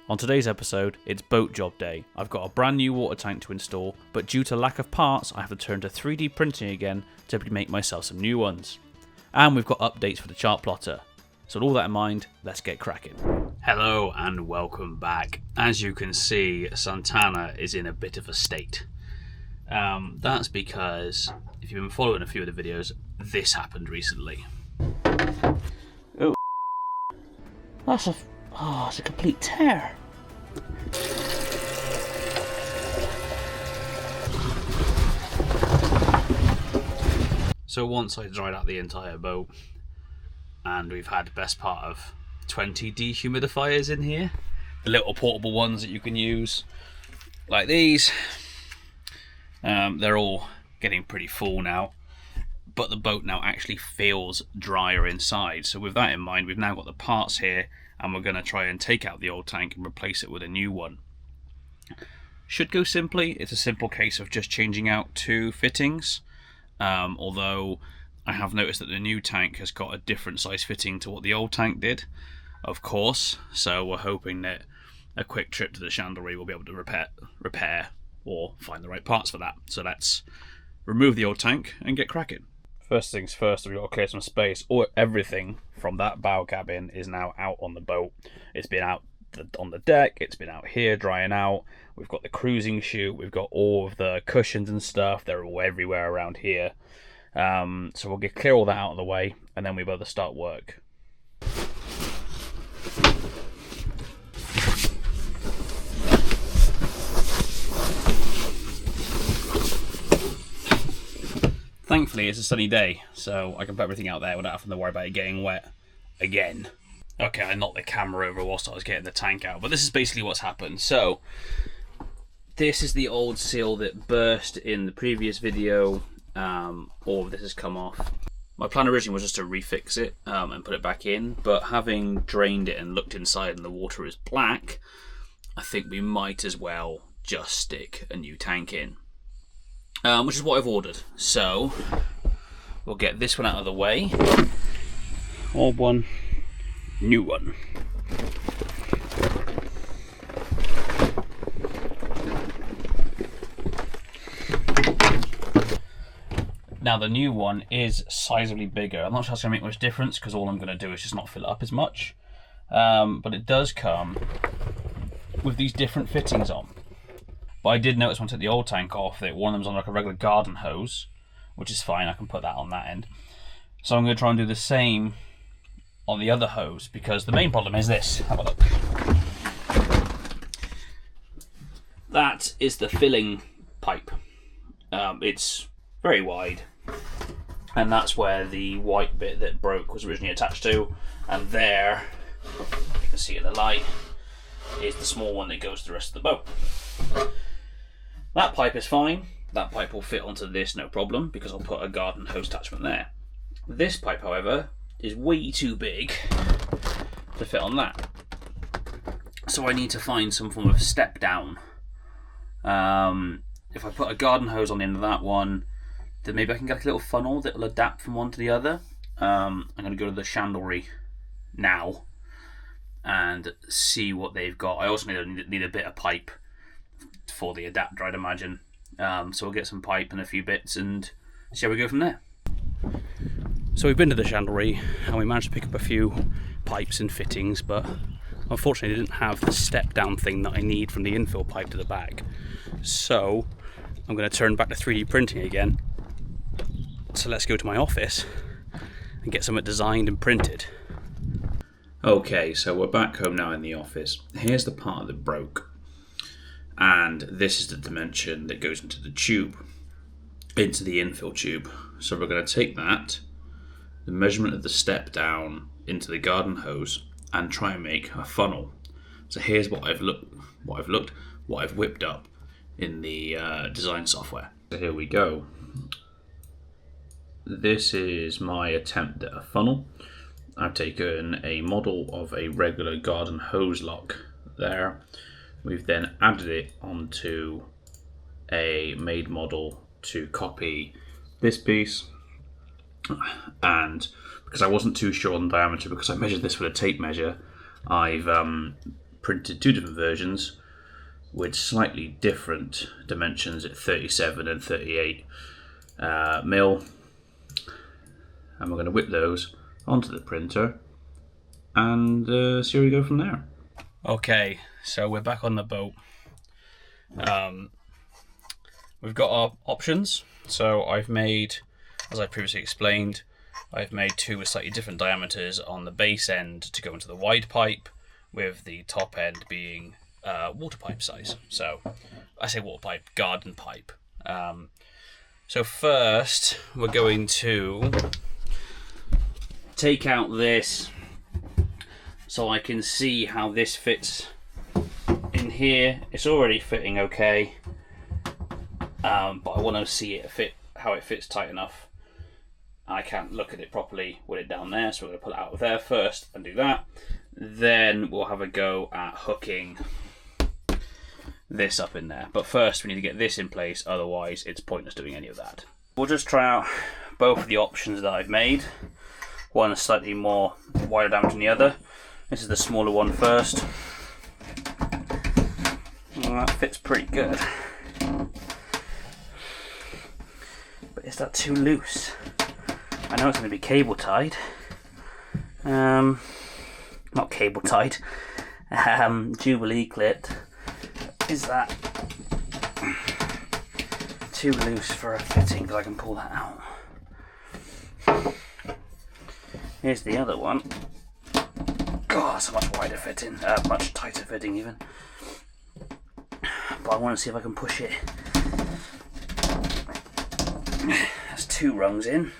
On today's episode, it's boat job day. I've got a brand new water tank to install, but due to lack of parts, I have to turn to 3D printing again to make myself some new ones. And we've got updates for the chart plotter. So with all that in mind, let's get cracking. Hello and welcome back. As you can see, Santana is in a bit of a state. That's because, if you've been following a few of the videos, this happened recently. Oh, it's a complete tear. So once I dried out the entire boat, and we've had the best part of 20 dehumidifiers in here, the little portable ones that you can use, like these, they're all getting pretty full now, but the boat now actually feels drier inside. So with that in mind, we've now got the parts here, and we're going to try and take out the old tank and replace it with a new one. Should go simply. It's a simple case of just changing out two fittings, although I have noticed that the new tank has got a different size fitting to what the old tank did, of course, so we're hoping that a quick trip to the chandlery will be able to repair or find the right parts for that. So let's remove the old tank and get cracking. First things first, we've got to clear some space. Everything from that bow cabin is now out on the boat. It's been out on the deck, it's been out here drying out. We've got the cruising chute, we've got all of the cushions and stuff. They're all everywhere around here. So we'll clear all that out of the way, and then we'll be able to start work. Thankfully, it's a sunny day, so I can put everything out there without having to worry about it getting wet again. Okay, I knocked the camera over whilst I was getting the tank out, but this is basically what's happened. So, this is the old seal that burst in the previous video. All of this has come off. My plan originally was just to refix it and put it back in, but having drained it and looked inside and the water is black, I think we might as well just stick a new tank in. Which is what I've ordered. So we'll get this one out of the way. Old one, new one. Now the new one is sizably bigger. I'm not sure it's going to make much difference because all I'm going to do is just not fill it up as much. But it does come with these different fittings on. But I did notice when I took the old tank off that one of them's on like a regular garden hose, which is fine, I can put that on that end. So I'm going to try and do the same on the other hose, because the main problem is this. Have a look. That is the filling pipe. It's very wide, and that's where the white bit that broke was originally attached to, and there, you can see in the light, is the small one that goes to the rest of the boat. That pipe is fine. That pipe will fit onto this, no problem, because I'll put a garden hose attachment there. This pipe, however, is way too big to fit on that. So I need to find some form of step down. If I put a garden hose on the end of that one, then maybe I can get a little funnel that will adapt from one to the other. I'm going to go to the chandlery now and see what they've got. I also need a bit of pipe for the adapter, I'd imagine. So we'll get some pipe and a few bits and see how we go from there. So we've been to the chandlery and we managed to pick up a few pipes and fittings, but unfortunately I didn't have the step down thing that I need from the infill pipe to the back. So I'm going to turn back to 3D printing again. So let's go to my office and get something designed and printed. Okay, so we're back home now in the office. Here's the part that broke. And this is the dimension that goes into the tube, into the infill tube. So we're going to take that, the measurement of the step down into the garden hose, and try and make a funnel. So here's what I've whipped up in the design software. So here we go. This is my attempt at a funnel. I've taken a model of a regular garden hose lock there. We've then added it onto a made model to copy this piece, and because I wasn't too sure on the diameter, because I measured this with a tape measure, I've printed two different versions with slightly different dimensions at 37 and 38 mil, and we're going to whip those onto the printer and see where we go from there. Okay, so we're back on the boat. We've got our options. So I've made, as I previously explained, I've made two with slightly different diameters on the base end to go into the wide pipe, with the top end being water pipe size. So I say water pipe, garden pipe. So first we're going to take out this so I can see how this fits in here. It's already fitting okay, but I want to see it fit, how it fits tight enough. I can't look at it properly with it down there, so we're going to pull it out of there first and do that. Then we'll have a go at hooking this up in there. But first we need to get this in place, otherwise it's pointless doing any of that. We'll just try out both of the options that I've made. One is slightly more wider diameter than the other. This is the smaller one first. Well, that fits pretty good. But is that too loose? I know it's going to be cable tied. Not cable tied. Jubilee clipped. Is that too loose for a fitting? Because I can pull that out. Here's the other one. God, it's a much wider fitting, much tighter fitting even. But I want to see if I can push it. That's 2 rungs in.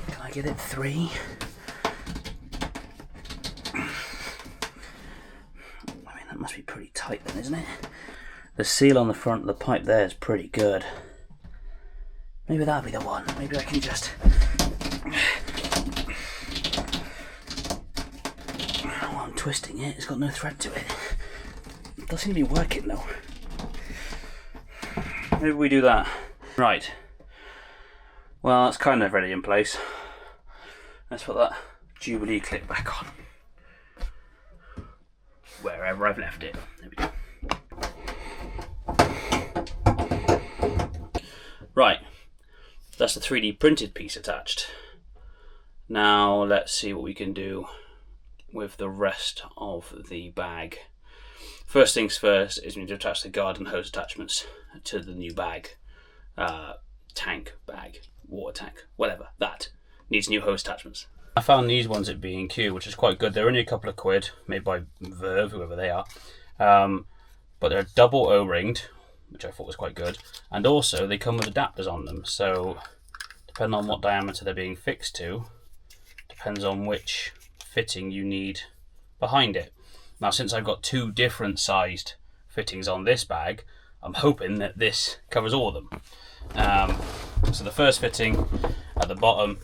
Can I get it 3? I mean, that must be pretty tight then, isn't it? The seal on the front of the pipe there is pretty good. Maybe that'll be the one. Maybe I can just... While I'm twisting it, it's got no thread to it. It does seem to be working though. Maybe we do that. Right. Well, that's kind of ready in place. Let's put that Jubilee clip back on. Wherever I've left it. There we go. Right. That's the 3D printed piece attached. Now let's see what we can do with the rest of the bag. First things first is we need to attach the garden hose attachments to the new bag. Tank, bag, water tank, whatever. That needs new hose attachments. I found these ones at B&Q, which is quite good. They're only a couple of quid, made by Verve, whoever they are. But they're double O-ringed, which I thought was quite good. And also, they come with adapters on them. So, depending on what diameter they're being fixed to, depends on which fitting you need behind it. Now, since I've got 2 different sized fittings on this bag, I'm hoping that this covers all of them. So the first fitting at the bottom,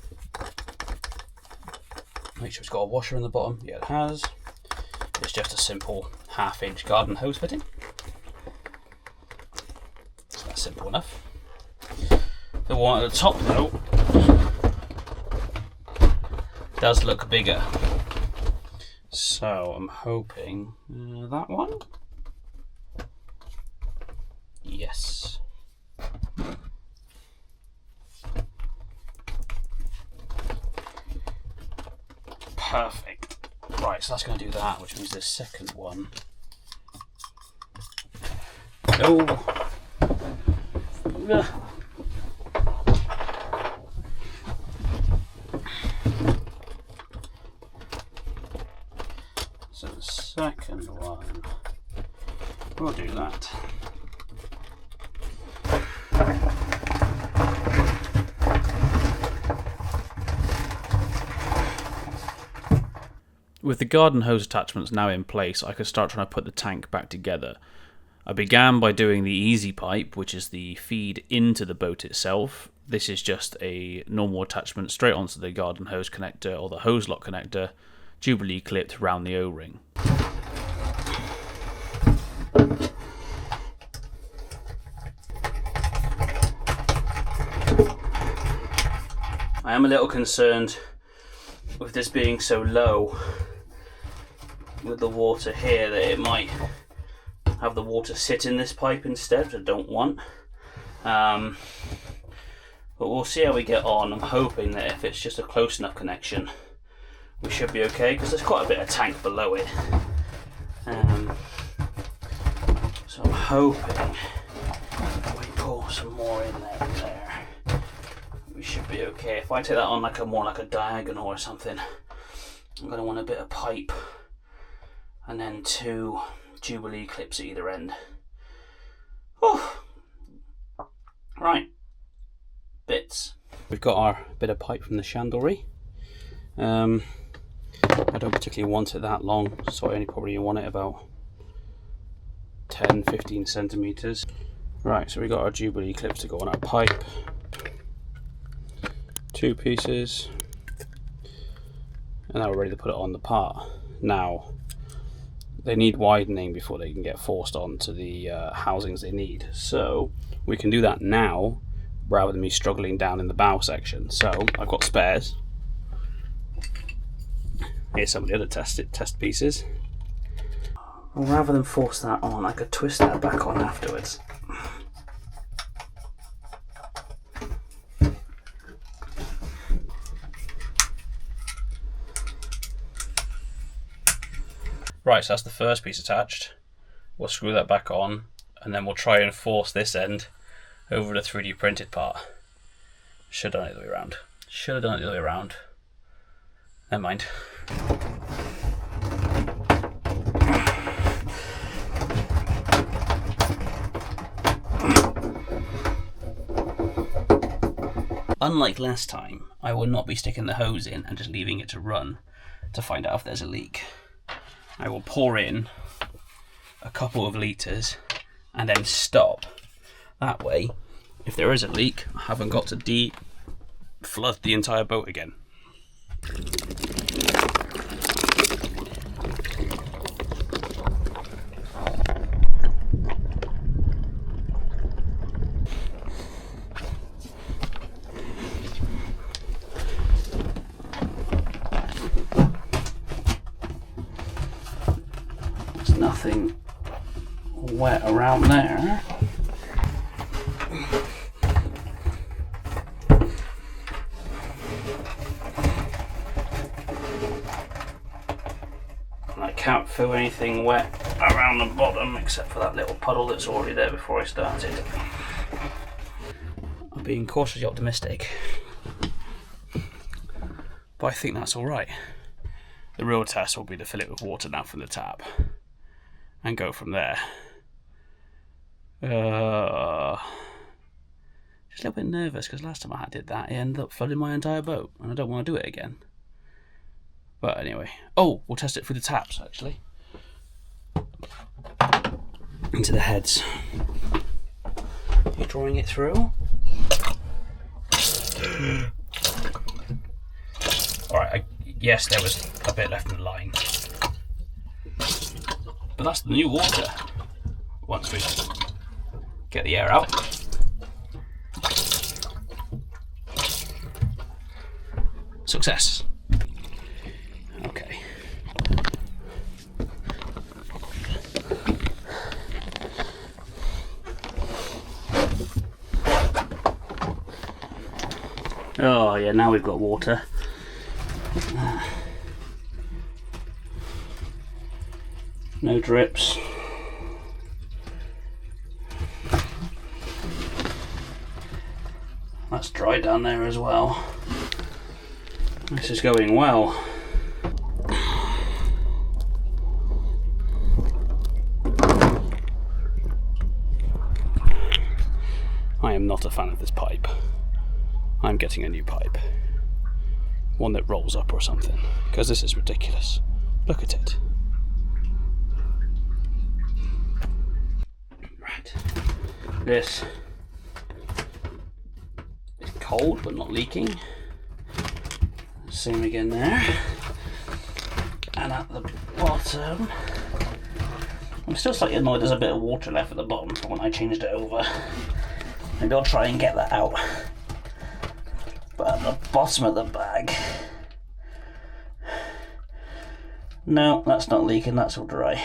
make sure it's got a washer in the bottom. Yeah, it has. It's just a simple 1/2 inch garden hose fitting. So that's simple enough. The one at the top though does look bigger. So I'm hoping that one. Yes. Perfect. Right, so that's going to do that, which means the second one. Oh. So the second one, we'll do that. With the garden hose attachments now in place, I could start trying to put the tank back together. I began by doing the easy pipe, which is the feed into the boat itself. This is just a normal attachment straight onto the garden hose connector or the hose lock connector, Jubilee clipped round the O-ring. I am a little concerned with this being so low with the water here that it might have the water sit in this pipe instead, which I don't want. But we'll see how we get on. I'm hoping that if it's just a close enough connection, we should be okay, because there's quite a bit of tank below it. So I'm hoping we pour some more in there and there, we should be okay. If I take that on more like a diagonal or something, I'm going to want a bit of pipe and then 2 Jubilee clips at either end. Whew. Right, bits. We've got our bit of pipe from the chandlery. I don't particularly want it that long, so I only probably want it about 10-15 centimeters. Right, so we got our Jubilee clips to go on our pipe. 2 pieces, and now we're ready to put it on the part. Now, they need widening before they can get forced onto the housings they need, so we can do that now rather than me struggling down in the bow section. So I've got spares. Here's some of the other test pieces. Well, rather than force that on, I could twist that back on afterwards. Right, so that's the first piece attached. We'll screw that back on, and then we'll try and force this end over the 3D printed part. Should have done it the other way around. Should have done it the other way around. Never mind. Unlike last time, I will not be sticking the hose in and just leaving it to run to find out if there's a leak. I will pour in a couple of litres and then stop. That way, if there is a leak, I haven't got to de-flood the entire boat again. There's nothing wet around there. I can't feel anything wet around the bottom except for that little puddle that's already there before I started. I'm being cautiously optimistic, but I think that's alright. The real test will be to fill it with water now from the tap and go from there. Just a little bit nervous because last time I did that, it ended up flooding my entire boat, and I don't want to do it again. But anyway, oh, we'll test it through the taps actually. Into the heads. You're drawing it through. Alright, yes, there was a bit left in the line. But that's the new water. Once we get the air out. Success. Okay. Oh yeah, now we've got water. No drips. That's dry down there as well. This is going well. I am not a fan of this pipe. I'm getting a new pipe. One that rolls up or something, because this is ridiculous. Look at it. Right. This is cold but not leaking. Same again there. And at the bottom, I'm still slightly annoyed there's a bit of water left at the bottom from when I changed it over. Maybe I'll try and get that out. But at the bottom of the bag, No, that's not leaking, that's all dry.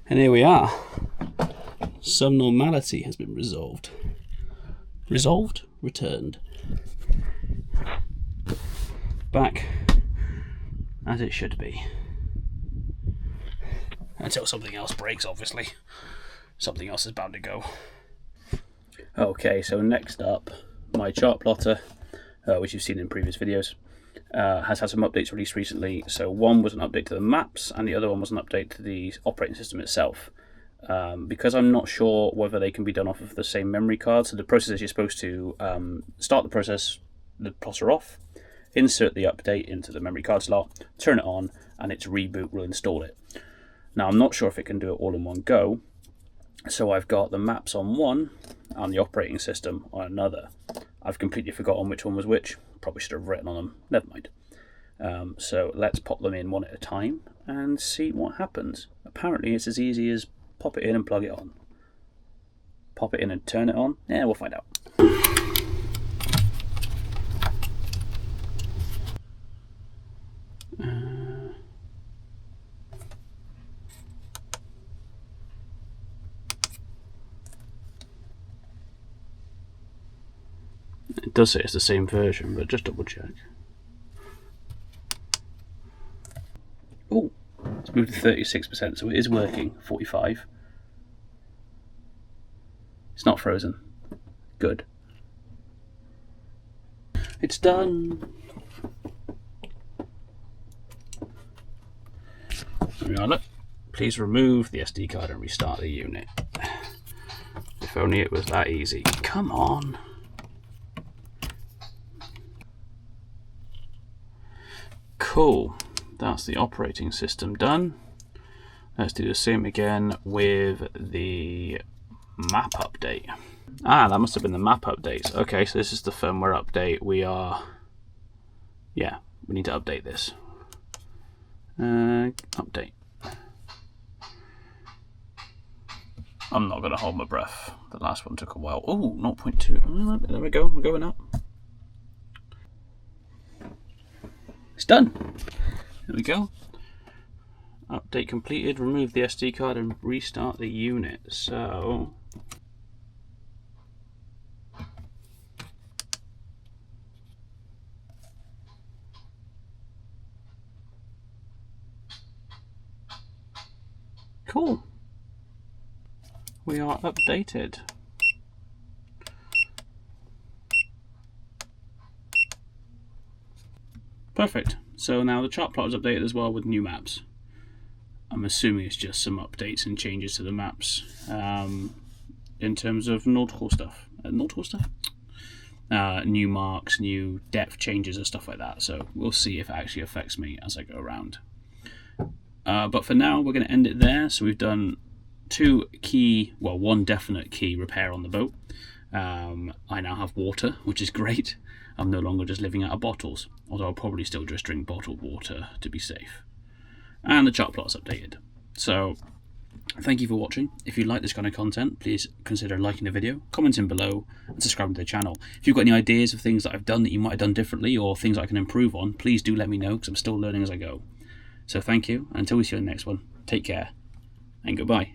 And here we are. Some normality has been resolved. Resolved? Returned. Back as it should be. Until something else breaks, obviously. Something else is bound to go. Okay, so next up, my chart plotter, which you've seen in previous videos, has had some updates released recently. So one was an update to the maps, and the other one was an update to the operating system itself. Because I'm not sure whether they can be done off of the same memory card, so the process is you're supposed to start the process, the plotter off, insert the update into the memory card slot, turn it on, and its reboot will install it. Now I'm not sure if it can do it all in one go, so I've got the maps on one and the operating system on another. I've completely forgotten which one was which, probably should have written on them, never mind. So let's pop them in one at a time and see what happens. Apparently it's as easy as pop it in and plug it on. Pop it in and turn it on. Yeah, we'll find out. It does say it's the same version, but just double check. Oh, it's moved to 36%, so it is working. 45. It's not frozen. Good. It's done. There we are, look. Please remove the SD card and restart the unit. If only it was that easy. Come on. Cool. That's the operating system done. Let's do the same again with the map update. Ah, that must have been the map updates. Okay, so this is the firmware update. We need to update this. Update. I'm not going to hold my breath. The last one took a while. Oh, 0.2. There we go. We're going up. It's done. There we go. Update completed. Remove the SD card and restart the unit. So cool. We are updated. Perfect. So now the chart plot is updated as well with new maps. I'm assuming it's just some updates and changes to the maps in terms of nautical stuff. New marks, new depth changes and stuff like that. So we'll see if it actually affects me as I go around. But for now, we're going to end it there. So we've done one definite key repair on the boat. I now have water, which is great. I'm no longer just living out of bottles, although I'll probably still just drink bottled water to be safe. And the chart plot is updated. So thank you for watching. If you like this kind of content, please consider liking the video, commenting below, and subscribing to the channel. If you've got any ideas of things that I've done that you might have done differently, or things I can improve on, please do let me know, because I'm still learning as I go. So thank you, and until we see you in the next one, take care, and goodbye.